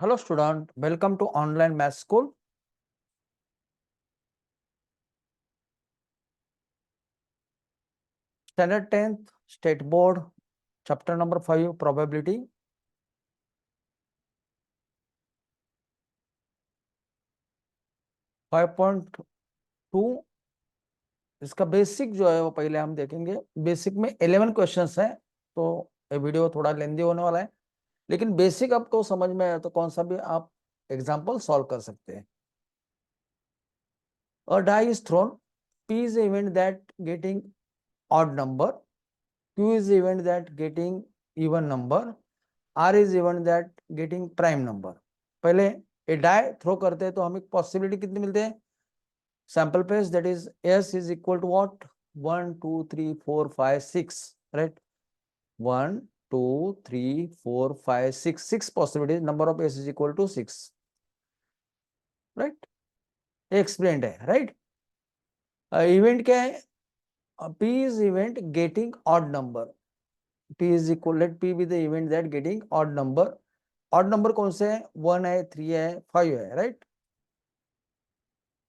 Hello student, welcome to online math school. Standard 10th State Board, chapter number 5 probability. Five point two इसका basic जो है वो पहले हम देखेंगे। बेसिक में 11 क्वेश्चंस हैं, तो ये वीडियो थोड़ा लेंदी होने वाला है, लेकिन बेसिक आपको समझ में आया तो कौन सा भी आप एग्जाम्पल सॉल्व कर सकते हैं। A die is thrown. P is the event that getting odd number. Q is the event that getting even number. R is event that getting prime number. पहले ए डाई थ्रो करते हैं तो हमें possibility कितनी मिलते हैं? Sample space that is S is equal to what 1 2 3 4 5 6, right? 1 2 3 4 5 6 6 possibilities, number of S is equal to 6, right? Explained है, right? Event क्या है? P is event getting odd number. P is equal, let P be the event that getting odd number. Odd number कौन से है? 1 है, 3 है, 5 है, right?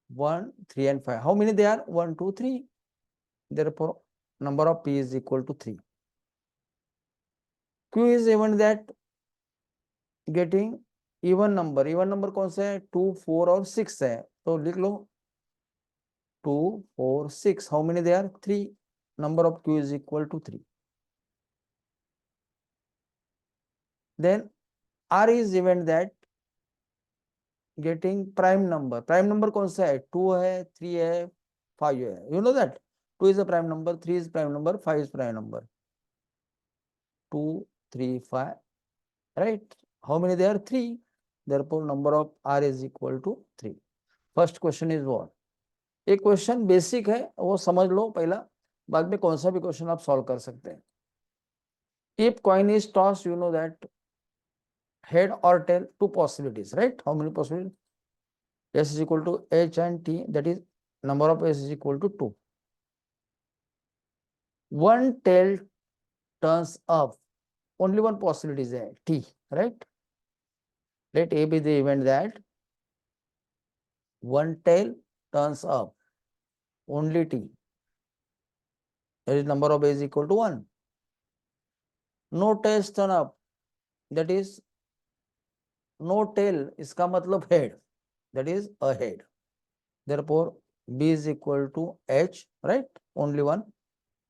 1 3 and 5. How many they are? 1 2 3. Therefore number of P is equal to 3. Q is event that getting even number. Even number कौन से है? 2 4 और 6 है, तो लिख लो 2 4 6. How many they are? 3. Number of Q is equal to 3. Then R is event that getting prime number. Prime number कौन सा है? 2 है, 3 है, 5 है. You know that 2 is a prime number, 3 is prime number, 5 is prime number. 2 3 5, right? How many there are? 3. Therefore number of R is equal to 3. First question is what? एक question basic है, वो समझ लो पहला, बाद में कौन सा भी क्वेश्चन आप सॉल्व कर सकते हैं। If coin is tossed, you know that head or tail, two possibilities, right? How many possibilities? S is equal to H and T, that is number of S is equal to 2. One tail turns up, only one possibility is there, T, right? Let A be the event that one tail turns up, only T, that is number of A is equal to 1. No tails turn up, that is no tail, इसका मतलब head, that is a head. Therefore B is equal to H, right? Only one.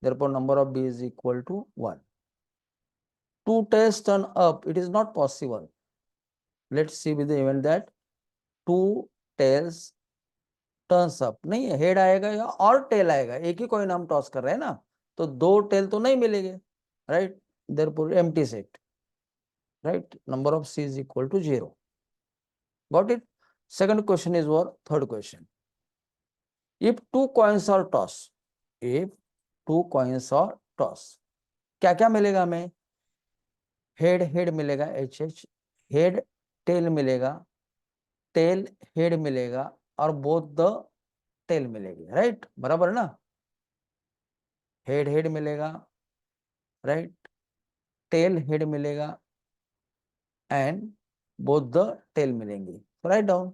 Therefore number of B is equal to 1. Two tails turn up, it is not possible. Let's see with the event that two tails turns up, नहीं है, head आएगा या और tell आएगा, एक ही coin हम toss कर रहे हैं ना, तो दो टेल तो नहीं मिलेंगे, right? Therefore empty set, right? Number of C is equal to 0. Got it? Second question is our third question. If two coins are toss, if two coins are toss, क्या क्या मिलेगा हमें? हेड हेड मिलेगा, H H, head tail मिलेगा, tail head मिलेगा, और both the tail मिलेगी, right? बराबर ना? हेड हेड मिलेगा, राइट? टेल हेड मिलेगा एंड बोथ द टेल मिलेंगी. Write down.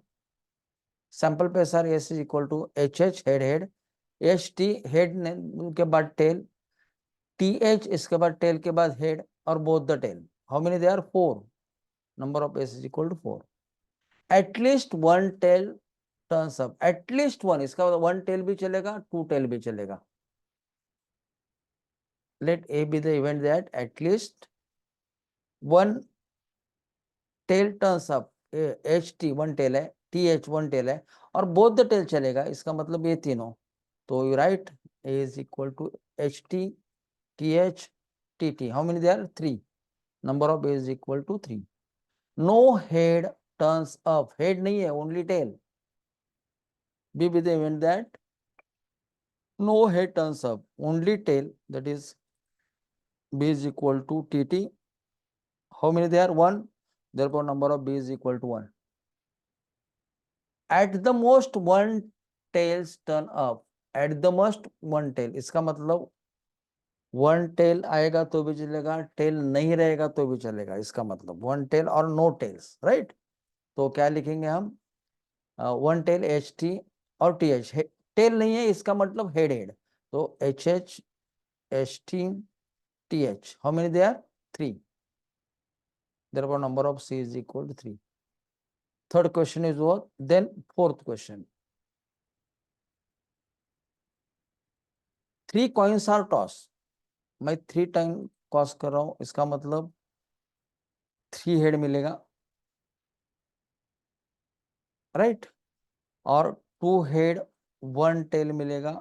Sample space are S is equal to H H head head, H T head के बाद टेल, टी एच इसके बाद टेल के बाद हेड, और both the tail. How many they are? 4. Number of S is equal to 4. At least one tail turns up, at least one, इसका मतलब one tell भी चलेगा, टू टेल भी चलेगा. Let A be the event that at least one tail turns up, H T one tail है, T H one tail है, और both the tell चलेगा, इसका मतलब ये तीनों. तो you write A is equal to H T, T H, T T. How many they are? 3. Number of A is equal to 3. No head turns up, head नहीं है, only tail. B with the event that no head turns up, only tail, that is b is equal to tt. How many they are? 1. Therefore number of b is equal to 1. At the most one tails turn up, at the most one tail, इसका मतलब one tell आएगा तो भी चलेगा, tell नहीं रहेगा तो भी चलेगा, इसका मतलब वन टेल और नो टेल्स, राइट? तो क्या लिखेंगे हम, वन टेल एच टी और टी एच, टेल नहीं है इसका मतलब हेड हेड, तो H H H T T H, how many they are, 3, therefore number of C is equal to 3. Third question is what? Then fourth question. 3 coins are tossed. मैं 3 time toss कर रहा हूं, इसका मतलब 3 head मिलेगा, right, और 2 head 1 tell मिलेगा,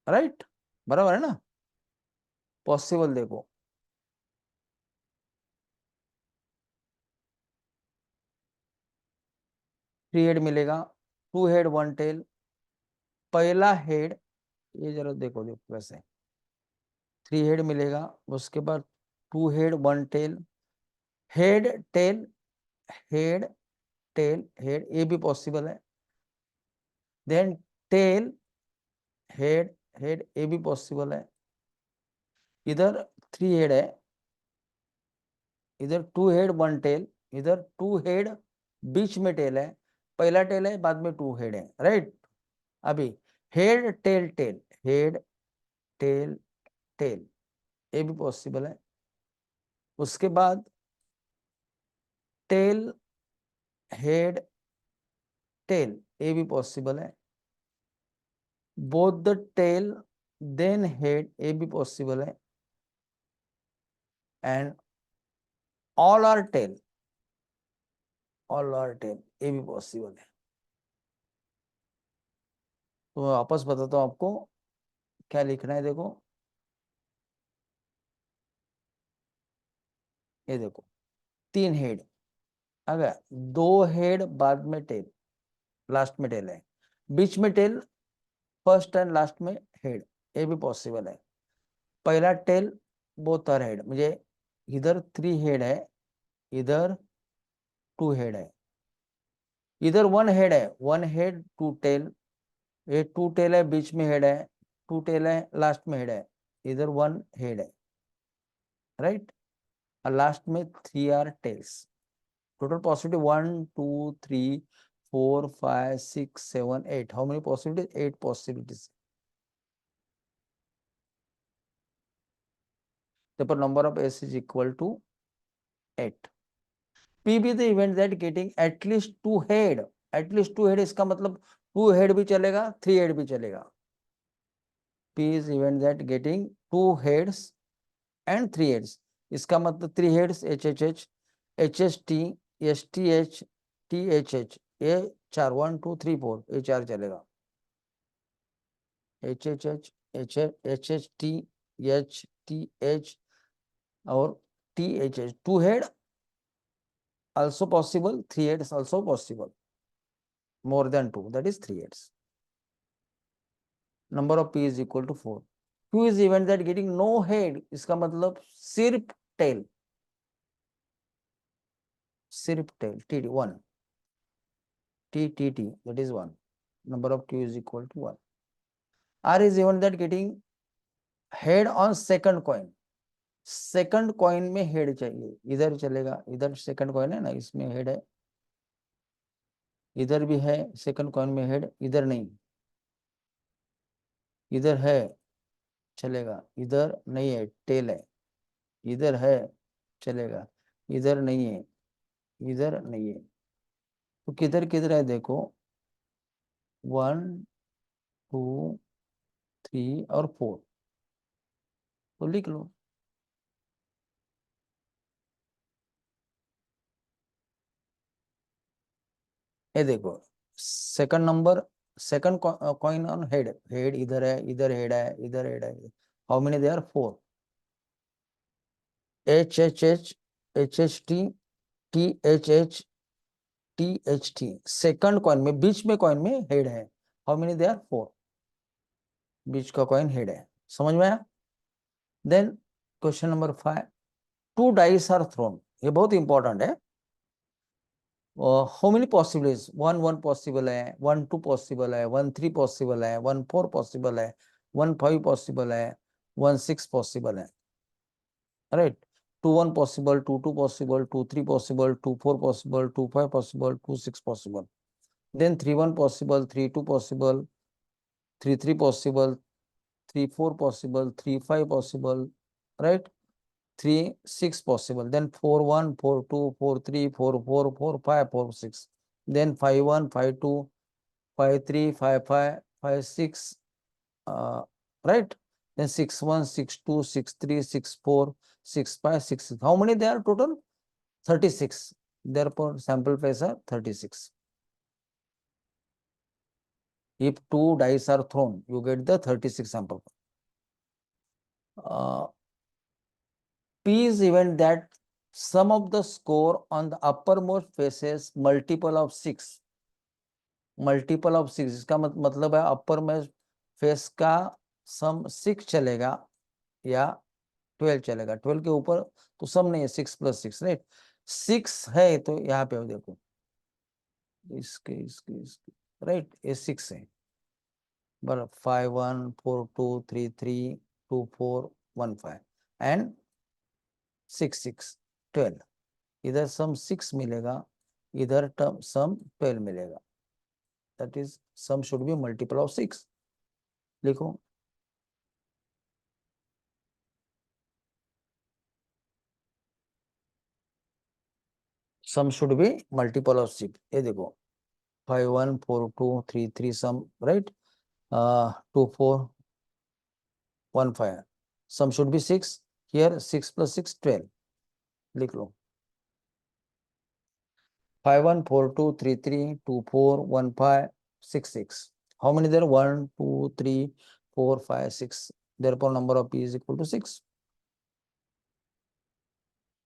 right, बराबर है ना। पॉसिबल देखो, थ्री हेड मिलेगा, 2 हेड 1 टेल, पहला हेड, ये जरा देखो देखो वैसे, 3 हेड मिलेगा, उसके बाद 2 head 1 tail, head tail head tail head, ये भी पॉसिबल है, देन टेल हेड हेड, ये भी पॉसिबल है, इधर 3 हेड है, इधर 2 हेड 1 टेल, इधर 2 हेड, बीच में टेल है, पहला टेल है बाद में 2 हेड है, राइट। अभी head tail tail head tail tail, ये भी पॉसिबल है, उसके बाद टेल हेड टेल, ये भी पॉसिबल है, both the tail then head, ये भी पॉसिबल है, and all are tail, all are tail, ये भी पॉसिबल है। तो मैं वापस बताता हूँ आपको क्या लिखना है, देखो ये देखो, 3 हेड, अगर 2 हेड बाद में टेल, लास्ट में टेल है, बीच में टेल, फर्स्ट एंड लास्ट में हेड, ये भी पॉसिबल है, पहला टेल बोथ आर हेड, मुझे इधर 3 हेड है, इधर 2 हेड है, इधर 1 हेड है, 1 हेड 2 टेल, ये 2 टेल है, बीच में हेड है, 2 टेल है, लास्ट में हेड है, इधर 1 हेड है, राइट, और लास्ट में 3 are tales, total possibility 1 2 3 4 5 6 7 8, how many possibilities, 8 possibilities, therefore number of S is equal to 8. P be the event that getting at least 2 head, at least 2 head, इसका मतलब 2 head भी चलेगा 3 head भी चलेगा, P is event that getting 2 heads and 3 heads, इसका मतलब 3 heads H H H H H T S T H T H H, ये 4 1 2 3 4, ये 4 चलेगा, H H H H H H T H T H और T H H, 2 head also possible, 3 heads also possible, more than 2, that is 3 heads. Number of P is equal to 4. Q is event that getting no head, इसका मतलब सिर्फ tail, सिर्फ tail, T 1, T T T, that is 1. Number of Q is equal to 1. R is event that getting head on second coin, second coin में head चाहिए, इधर चलेगा, इधर second coin है ना, इसमें हेड है, इधर भी है सेकंड कॉइन में हेड, इधर नहीं, इधर है चलेगा, इधर नहीं है टेल है, इधर है चलेगा, इधर नहीं है, इधर नहीं है, तो किधर किधर है देखो, 1 2 3 और 4, तो लिख लो, ये देखो second number, second coin on head, head इधर है, इधर हेड है, इधर हेड है, how many they are, 4, H H H H H T T H H T H T, second coin में, बीच में कॉइन में हेड है, हाउ मेनी दे आर, 4, बीच का कॉइन हेड है, समझ में आया। Then question number 5, 2 dice are thrown, ये बहुत इंपॉर्टेंट है, हाउ मेनी पॉसिबिलिटीज, 1 1 पॉसिबल है, 1 2 पॉसिबल है, 1 3 पॉसिबल है, 1 4 पॉसिबल है, 1 5 पॉसिबल है, 1 6 पॉसिबल है, right, 2 1 possible, 2 2 possible, 2 3 possible, 2 4 possible, 2 5 possible, 2 6 possible. Then 3 1 possible, 3 2 possible, 3 3 possible, 3 4 possible, 3 5 possible, right? 3 6 possible. Then 4 1 4 2 4 3 4 4 4 5 4 6. Then 5 1 5 2 5 3 5 5 5 6, right? Then 6 1 6 2 6 3 6 4 6 5 6 6. How many there are total? 36. Therefore, sample size are 36. If 2 dice are thrown, you get the 36 sample. P is event that sum of the score on the uppermost faces multiple of 6. Multiple of 6, इसका मतलब है अपर में face का सम 6 चलेगा या 12 चलेगा। 12 के ऊपर तो सम नहीं है, 6 + 6, राइट? 6 है तो यहाँ पे देखो, इसके राइट, ये 6 है। बराबर 5 1 4 2 3 3 2 4 1 5 एंड 6 6 12। इधर सम 6 मिलेगा, इधर टर्म सम 12 मिलेगा। That is sum should be multiple of 6। लिखो sum should be multiple of 6। ये देखो 5 1 4 2 3 3 sum, right? 2 4 1 5 sum should be 6। Here 6 + 6 12। लिख लो 5 1 4 2 3 3 2 4 1 5 6 6। How many there? 1 2 3 4 5 6. Therefore, number of P is equal to 6.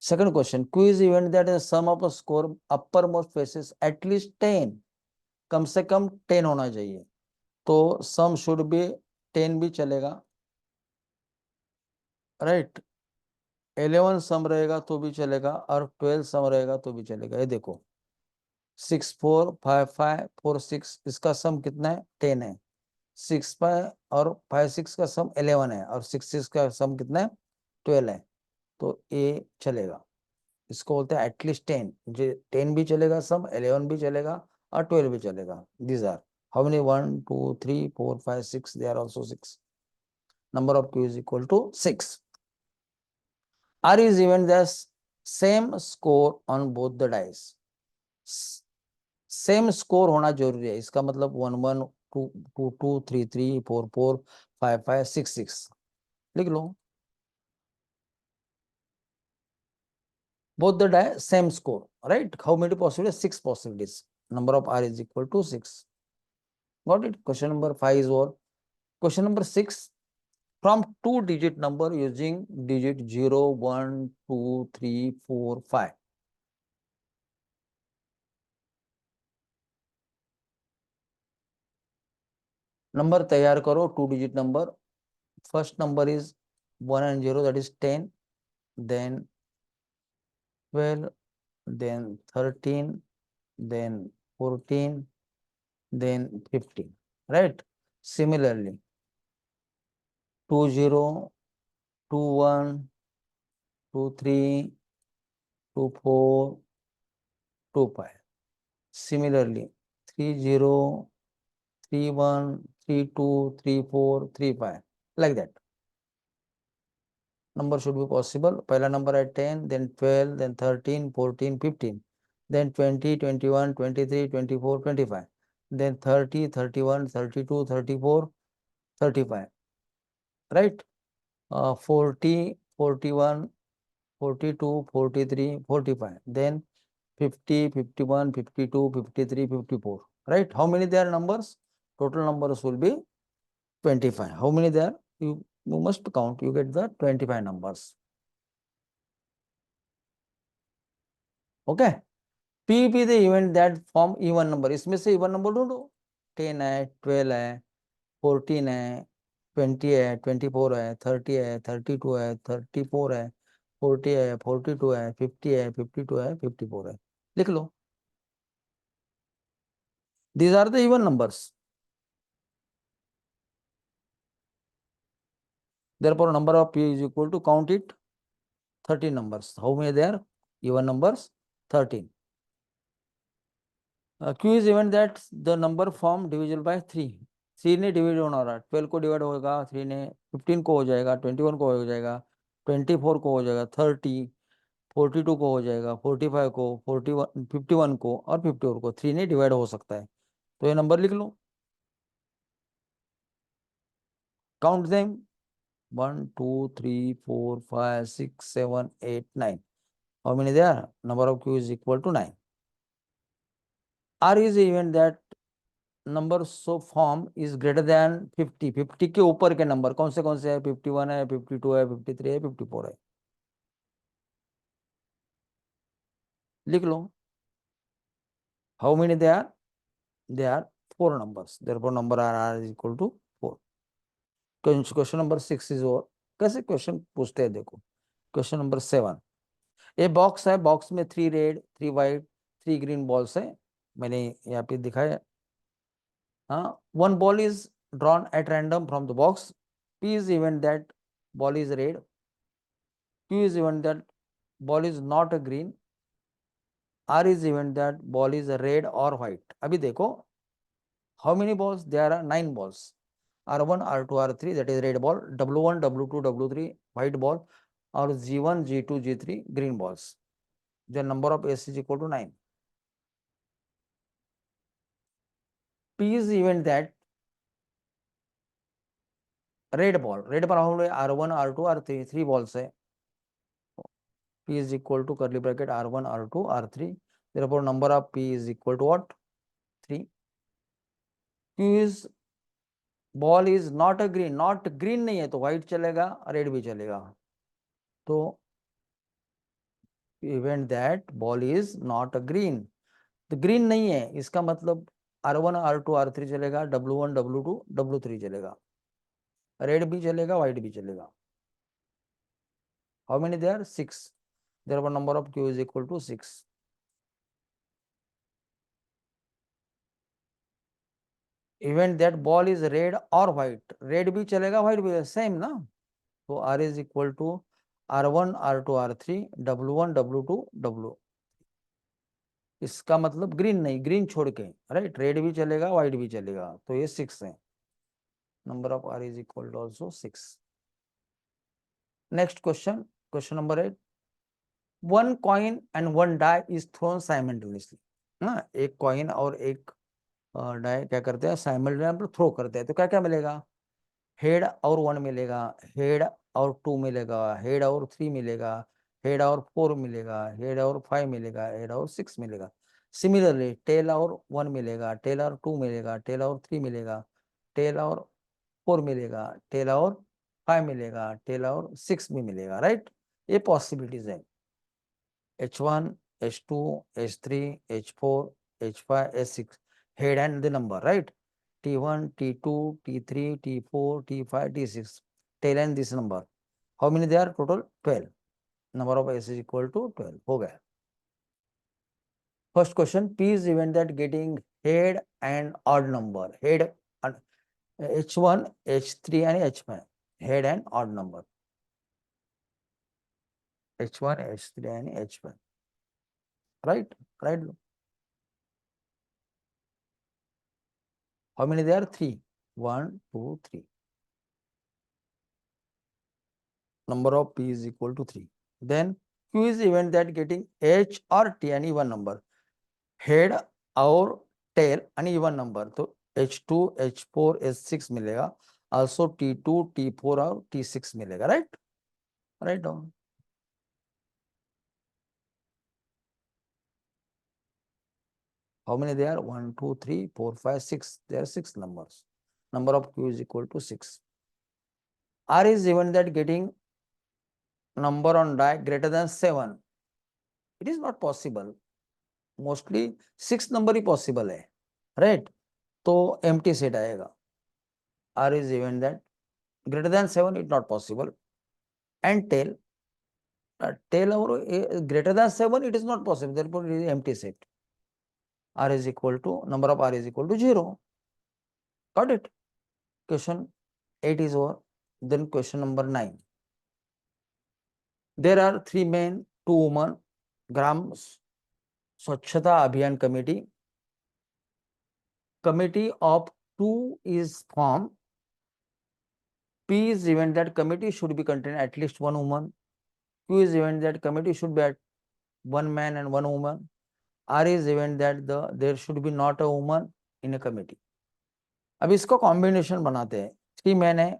Second question, Q is event that is sum of a score uppermost faces at least 10. कम से कम 10 होना चाहिए, तो सम should B 10 भी चलेगा, right? 11 सम रहेगा तो भी चलेगा और 12 सम रहेगा तो भी चलेगा। ये देखो 6 4 5 5 4 6, इसका सम कितना है? 10 है। 6 5 और 5 6 का सम 11 है और 6 6 का सम कितना है? 12 है, तो ये चलेगा। इसको बोलते हैं एटलीस्ट 10। जो 10 भी चलेगा सम, 11 भी चलेगा और 12 भी चलेगा। These are how many? 1 2 3 4 5 6, they are also 6। Number of Q is equal to 6। R is even the same score on both the dice. Same score होना जरूरी है, इसका मतलब 1 1 2 2 2 3 3 4 4 5 5 6 6। लिख लो both the die same score, right? How many possibilities? 6 possibilities. Number of R is equal to 6. Got it? Question number 5 is over. Question number 6. From 2-digit number using digit 0 1 2 3 4 5. Number तैयार करो 2-digit number. First number is 1 and 0, that is 10, then 12, then 13, then 14, then 15, right? Similarly 2 0 2 1 2 3 2 4 2 5. Similarly 3 0 3 1 3 2 3 4 3 5, like that. Number should be possible. पहला number है 10, then 12, then 13 14 15, then 20 21 23 24 25, then 30 31 32 34 35, right? 40 41 42 43 45, then 50 51 52 53 54, right? How many there are numbers? Total numbers will be 25. How many there? You must count, you get the 25 numbers. Okay. P be the event that form even number. इसमें से even number ढूंढो। 10 है, 12 है, 14 है, 20 है, 24 है, 30 है, 32 है, 34 है, 40 है, 42 है, 50 है, 52 है, 54 है। लिख लो। These are the even numbers. Therefore, number of P is equal to, count it, 13 numbers. How many there? Even numbers 13. Q is even that the number form divisible by 3. 3 ने डिवाइड होना हो रहा है, 12 को डिवाइड होगा, 3 ने 15 को हो जाएगा, 21 को हो जाएगा, 24 को हो जाएगा, 30, 42 को हो जाएगा, 45 को, 41, 51 को और 54 को 3 ने डिवाइड हो सकता है. तो ये नंबर लिख लो. Count them. 1 2 3 4 5 6 7 8 9. How many there? Number of Q is equal to 9. R is even that number so form is greater than 50. 50 के ऊपर के नंबर कौन से है? 51 है, 52 है, 53 है, 54 है. लिख लो. How many they are? They are 4 numbers. Therefore number R is equal to 4. Question number 6 is over. कैसे क्वेश्चन पूछते हैं देखो. Question number 7. ए बॉक्स है, बॉक्स में 3 रेड 3 व्हाइट 3 ग्रीन बॉल्स है. मैंने यहाँ पे दिखाया. हाँ, one ball is drawn at random from the box. P is even that ball is red. Q is even that ball is not a green. R is even that ball is a red or white. अभी देखो, how many balls? There are 9 balls. R1, R2, R3, that is red ball. W1, W2, W3, white ball. और G1, G2, G3, green balls. The number of S is equal to 9. P is even that red ball. Red ball how many? R1, R2, R3, 3 balls है. P is equal to curly bracket R1, R2, R3. Therefore, number of P is equal to what? 3. Q is ball is not a green. Not green नहीं है तो white चलेगा, red भी चलेगा. तो event that ball is not a green. तो green नहीं है, इसका मतलब R1, R2, R3 चलेगा, W1, W2, W3 चलेगा. Red भी चलेगा, white भी चलेगा. How many there? 6. Therefore, number of Q is equal to 6. Event that ball is red or white. Red भी चलेगा, white भी, same ना. तो R is equal to R1, R2, R3, W1, W2, W. इसका मतलब green नहीं, green छोड़ के, राइट. रेड भी चलेगा, व्हाइट भी चलेगा. तो ये 6 है. Number of R is equal to also 6. Next question, question number 8. 1 coin and 1 die is thrown simultaneously. ना, एक कॉइन और एक डाई क्या करते हैं? साइमल्टेनियसली थ्रो करते हैं. तो क्या क्या मिलेगा? हेड और 1 मिलेगा, हेड और 2 मिलेगा, हेड और 3 मिलेगा, हेड और 4 मिलेगा, हेड और 5 मिलेगा, हेड और 6 मिलेगा. सिमिलरली टेल और 1 मिलेगा, टेल और 2 मिलेगा, टेल और 3 मिलेगा, टेल और 4 मिलेगा, टेल और 5 मिलेगा, टेल और 6 भी मिलेगा, राइट. ये पॉसिबिलिटीज है. H1, H2, H3, H4, H5, H6, head and the number, right? T1, T2, T3, T4, T5, T6, tail and this number. How many there? Total 12. Number of S is equal to 12. हो गया. First question, P is event that getting head and odd number. Head H1, H3 and H5. Head and odd number. H1, H3 and H5. Right? Right. How many there? 3. 1, 2, 3. Number of P is equal to 3. Then Q is event that getting H or T an even number. Head और tail an even number. तो H2, H4, H6 मिलेगा. Also T2, T4 और T6 मिलेगा. Right? Write down. How many there? 1, 2, 3, 4, 5, 6. There are 6 numbers. Number of Q is equal to 6. R is event that getting number on die greater than 7. It is not possible. Mostly 6 number ही possible है, right. तो empty set आएगा. R is even that greater than 7 it not possible. And tell tell और greater than 7 it is not possible. Therefore it is empty set. R is equal to number of R is equal to 0. Got it. Question 8 is over. Then question number 9. There are 3 men, 2 women. Gram Swachhata Abhiyan Committee. Committee of 2 is formed. P is event that committee should be contain at least 1 woman. Q is event that committee should be at 1 man and 1 woman. R is event that there should be not a woman in a committee. अब इसको combination बनाते हैं. 3 men है,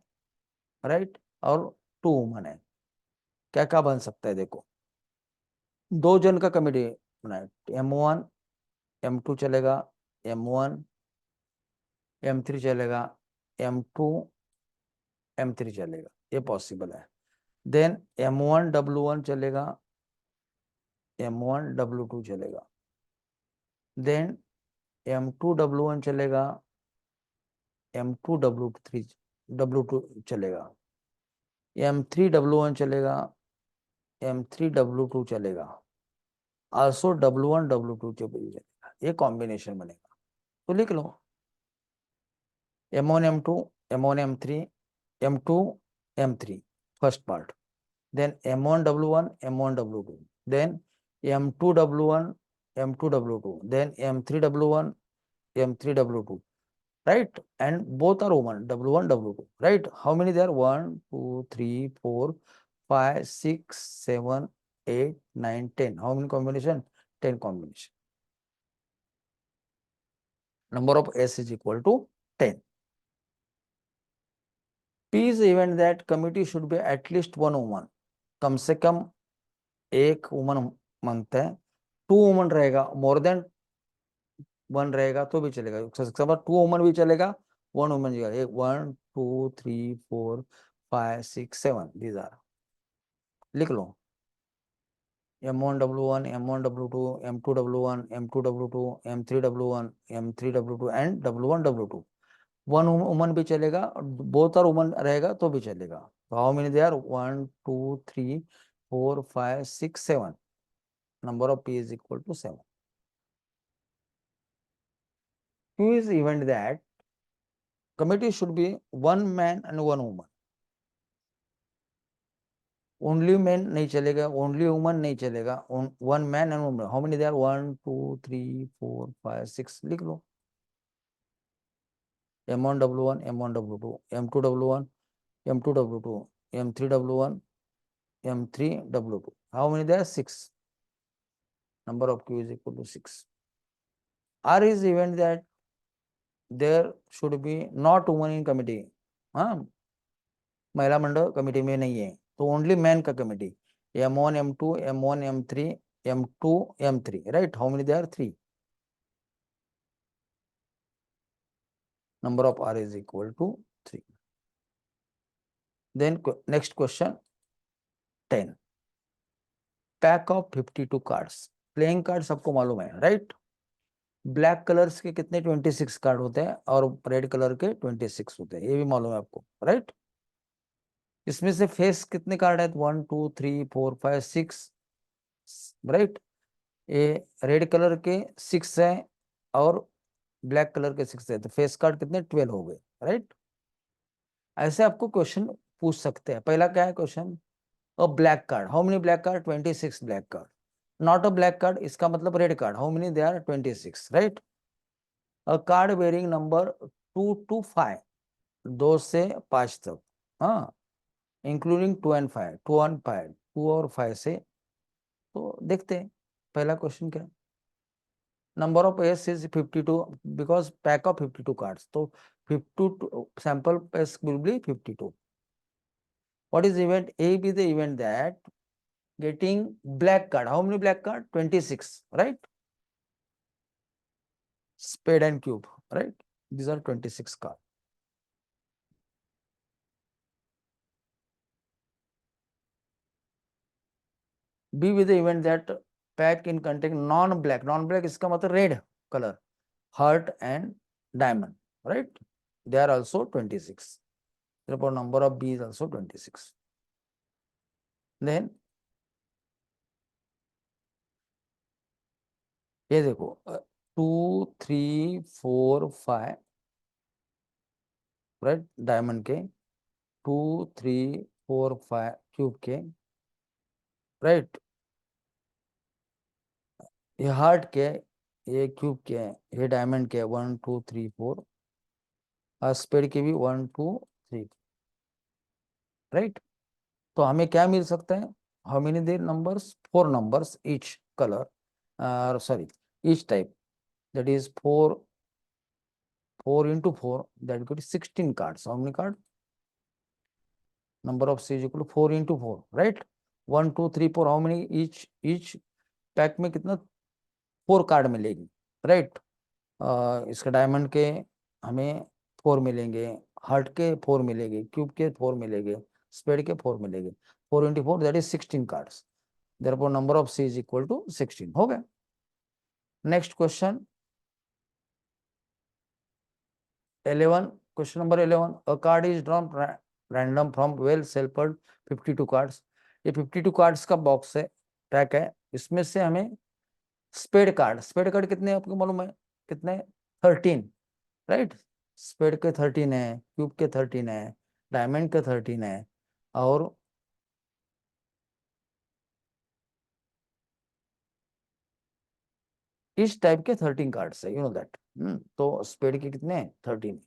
right, और 2 women है. क्या क्या बन सकता है देखो. 2 जन का कमिटी बनाए. M1 M2 चलेगा, M1 M3 चलेगा, M2 M3 चलेगा, ये पॉसिबल है. देन M1 W1 चलेगा, M1 W2 चलेगा. देन M2 W1 चलेगा, M2 W2 चलेगा, M3 W1 चलेगा, M3 W2 चलेगा, आल्सो W1 W2 चलेगा. ये कॉम्बिनेशन बनेगा. तो लिख लो M1 M2 M1 M3 M2 M3 first part. Then M1 W1 M1 W2. Then M2 W1 M2 W2. Then M3 W1 M3 W2. Right? And both are women, W1 W2. Right? How many there? 1 2 3 4 5 6 7 8 9 10. How many combination? 10 combination. Number of S is equal to 10. P is the event that committee should be at least 1 woman. कम से कम एक woman मांगता है. 2 woman रहेगा, more than 1 रहेगा तो भी चलेगा. 2 woman भी चलेगा, 1 वुमन भी. 1 2 3 4 5 6 7 दीज आर. लिख लो M1 W1 M1 W2 M2 W1 M2 W2 M3 W1 M3 W2 and W1 W2. 1 woman भी चलेगा, बोथ आर वुमन रहेगा तो भी चलेगा. How many they are? 1 2 3 4 5 6 7. Number of P is equal to 7. Q is event that committee should be 1 man and 1 woman. Only men नहीं चलेगा, only woman नहीं चलेगा, 1 man and woman. How many there? 1 2 3 4 5 6. लिख लो M1 W1 M1 W2 M2 W1 M2 W2 M3 W1 M3 W2. How many there? 6. Number of Q is equal to 6. R is event that there should be not woman in committee. हाँ, महिला मंडल committee में नहीं है तो only man का committee. M1 M2 M1 M3 M2 M3. Right? How many there? 3. Number of R is equal to 3. Then next question 10. Pack of 52 cards. Playing card सबको मालूम है, राइट? ब्लैक कलर्स के कितने? 26 कार्ड होते हैं और red colour के 26 होते हैं, ये भी मालूम है आपको, राइट? इसमें से फेस कितने कार्ड है? 1 2 3 4 5 6, राइट? ये रेड कलर के 6 है और ब्लैक कलर के 6 है, तो फेस कार्ड कितने? 12 हो गए, राइट? ऐसे आपको क्वेश्चन पूछ सकते हैं. पहला क्या है question? A black card. How many black card? 26 black card. Not a black card, इसका मतलब red card. How many they are? 26, right? A card bearing number 2 to 5, 2 से 5 तक. हाँ, इंक्लूडिंग 2 and 5, 2 and 5, 2 और 5 से. तो देखते हैं पहला क्वेश्चन क्या है. Number of S is 52 because pack of 52 cards. तो 52 sample S will be 52. What is event? A be the event that getting black card. How many black card? 26, right? Spade and cube, right? These are 26 card. B with the event that pack in contain non-black. Non-black इसका मतलब red color, heart and diamond, right? They are also 26. Therefore, number of B is also 26. Then ये देखो 2 3 4 5, right? Diamond के 2 3 4 5 cube के right. ये heart के, ये cube के हैं, ये डायमंड के 1 2 3 4, और स्पेड के भी 1 2 3, राइट। तो हमें क्या मिल सकता है, how many there numbers, 4 numbers each colour, sorry each type, that is 4 into 4, that got 16 cards. How many cards? Number of C is equal to 4 into 4, right? 1 2 3 4, how many each pack में कितना 4 card मिलेगी, right. इसका diamond के हमें 4 मिलेंगे, heart के 4 मिलेंगे, cube के 4 मिलेंगे, स्पेड के 4 मिलेंगे, 4 into 4 that is 16 cards. Therefore number of C is equal to 16. हो गया। Next question 11, question number 11, a card is drawn random from well sampled 52 cards. ये 52 कार्ड्स का बॉक्स है, पैक है, इसमें से हमें स्पेड कार्ड कितने आपको मालूम है, कितने, 13, राइट। स्पेड के 13 है, क्यूब के 13 है, डायमंड के 13 है, और इस टाइप के 13 कार्ड्स है, यू नो दैट। तो स्पेड के कितने, 13।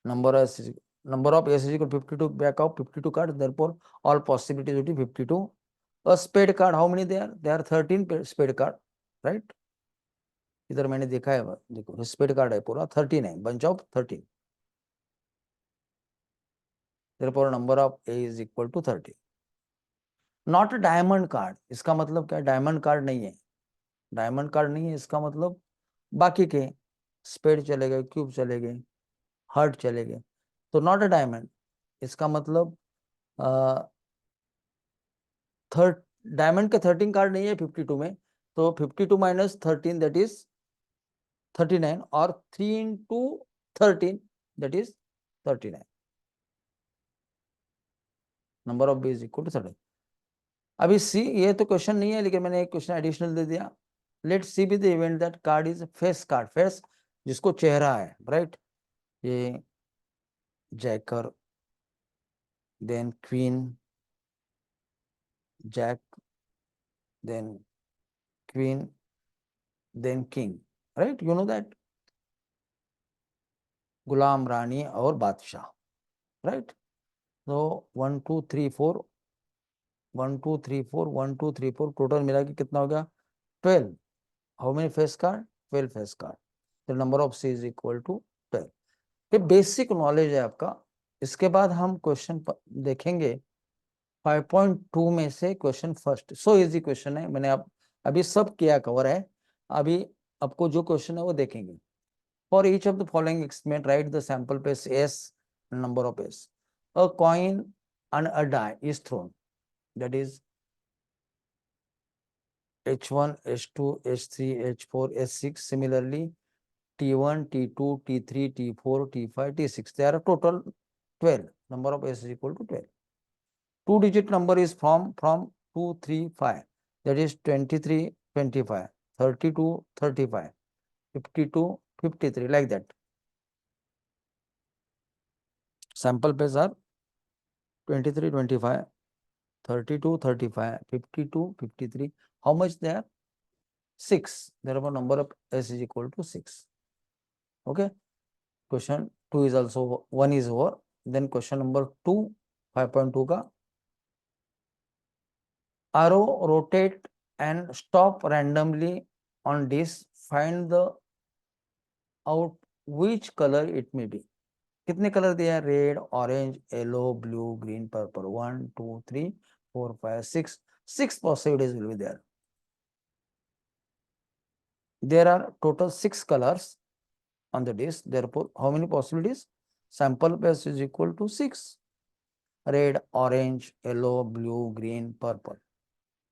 number of S is equal to 52, back of 52 cards, therefore all possibilities will be 52. A spade card, how many there? There are 13 spade card, right? इधर मैंने देखा है, देखो स्पेड कार्ड है पूरा 13 है, bunch of 13, therefore number of A is equal to 30. Not a diamond card, इसका मतलब क्या है, डायमंड कार्ड नहीं है, डायमंड कार्ड नहीं है, इसका मतलब बाकी के स्पेड चले गए, क्यूब चले गए, हार्ट चले गए, तो नॉट अ डायमंड, इसका मतलब थर्ड डायमंड के 13 कार्ड नहीं है 52 में, तो 52 माइनस 13 दैट इज 39, और 3 into 13 that is 39, number of B is equal to 30। अभी सी, ये तो क्वेश्चन नहीं है लेकिन मैंने एक क्वेश्चन एडिशनल दे दिया। Let see B the event that card is face card, face जिसको चेहरा है, राइट। ये जैकर, then queen, jack, then queen, then king, right, you know that, गुलाम, रानी और बादशाह, राइट। तो 1 2 3 4, 1 2 3 4, 1 2 3 4, टोटल मिला के कितना हो गया, 12। How many face card, 12 face card, the number of C is equal to 12। ये बेसिक नॉलेज है आपका। इसके बाद हम क्वेश्चन देखेंगे 5.2 में से question first, so easy question है, मैंने आप अभी सब किया कवर है, अभी आपको जो क्वेश्चन है वो देखेंगे। For each of the following experiment write the sample space S, number of S, a coin and a die is thrown, that is H1, H2, H3, H4, H6. Similarly, T1, T2, T3, T4, T5, T6. There are total 12. Number of S is equal to 12. Two-digit number is from 2, 3, 5. That is 23, 25, 32, 35, 52, 53, like that. Sample pairs are 23, 25, 32, 35, 52, 53. How much they are? 6. Therefore, number of S is equal to 6. Okay. Question 2 is also 1 is over. Then question number 2, 5.2 ka. Arrow rotate and stop randomly on disk. Find the out which color it may be. कितने colour दिया है, red, orange, yellow, blue, green, purple, 1 2 3 4 5 6, 6 possibilities will be there. There are total 6 colors on the disk, therefore how many possibilities, sample base is equal to 6, red, orange, yellow, blue, green, purple,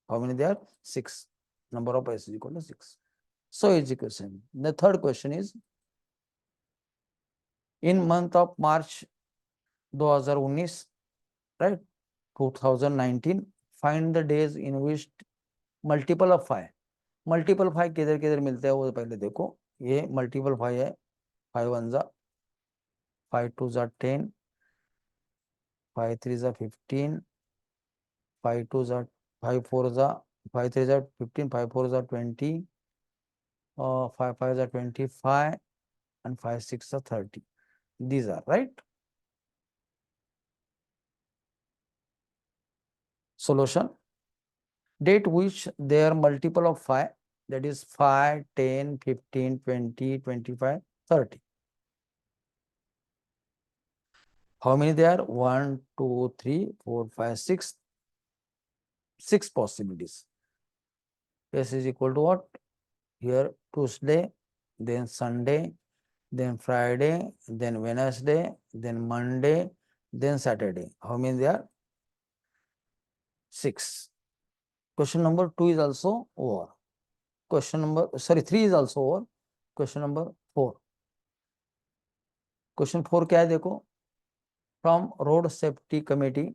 how many there, 6, number of base is equal to 6. So easy question. The third question is, in month of March 2019, right, 2019, find the days in which multiple of 5, multiple 5 किधर किधर मिलते हैं वो पहले देखो। ये multiple 5 है, 5 1 जा 5 2 जा 10, 5 3 जा 15, 5 2 जा 5 4 जा 5 3 जा 15, 5 4 जा 20, 5 5 जा 25, and 5 6 जा 30. These are right. Solution. Date which they are multiple of 5, that is 5, 10, 15, 20, 25, 30. How many there are? 1, 2, 3, 4, 5, 6. 6 possibilities. S is equal to what? Here Tuesday, then Sunday, then Friday, then Wednesday, then Monday, then Saturday. How many there are? 6. Question number 2 is also over. Question number, sorry, 3 is also over. Question number 4. Question 4 क्या है देखो? From road safety committee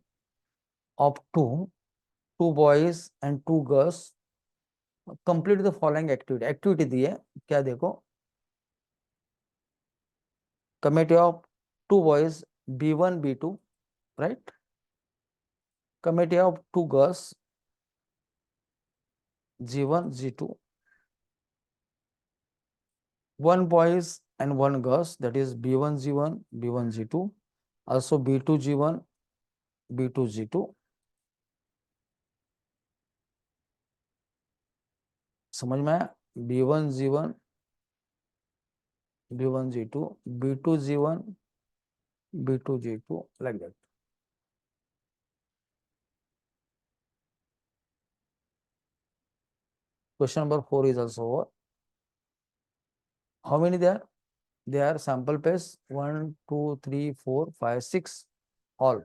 of two boys and 2 girls complete the following activity. Activity दी है क्या देखो? Committee of 2 boys B1 B2, right? Committee of 2 girls G1 G2. 1 boys and 1 girls, that is B1 G1 B1 G2. Also B2 G1 B2 G2. समझ में आया? B1 G1 B1 G2 B2 G1 B2 G2, like that. Question number 4 is also over. How many there? They are sample pairs 1, 2, 3, 4, 5, 6. All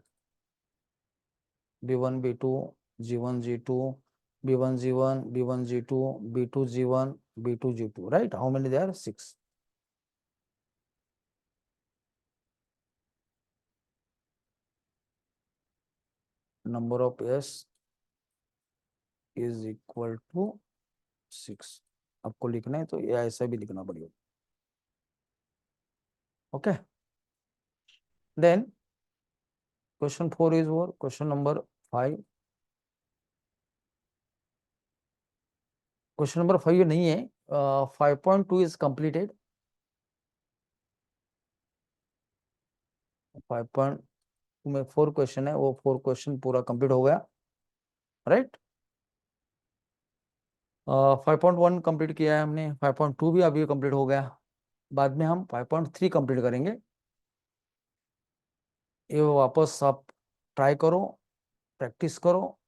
B1 B2 G1 G2 B1 G1 B1 G2 B2 G1 B2 G2, right? How many there? 6. Number of S is equal to 6. आपको लिखना है तो ये ऐसा भी लिखना पड़ेगा. Okay. Then question 4 is over. Question number 5. Question number 5 ये नहीं है. 5.2 is completed. 5.2 में 4 क्वेश्चन है, वो 4 क्वेश्चन पूरा कंप्लीट हो गया, राइट? 5.1 कंप्लीट किया है हमने. 5.2 भी अभी कंप्लीट हो गया. बाद में हम 5.3 कंप्लीट करेंगे. ये वापस आप ट्राई करो, प्रैक्टिस करो,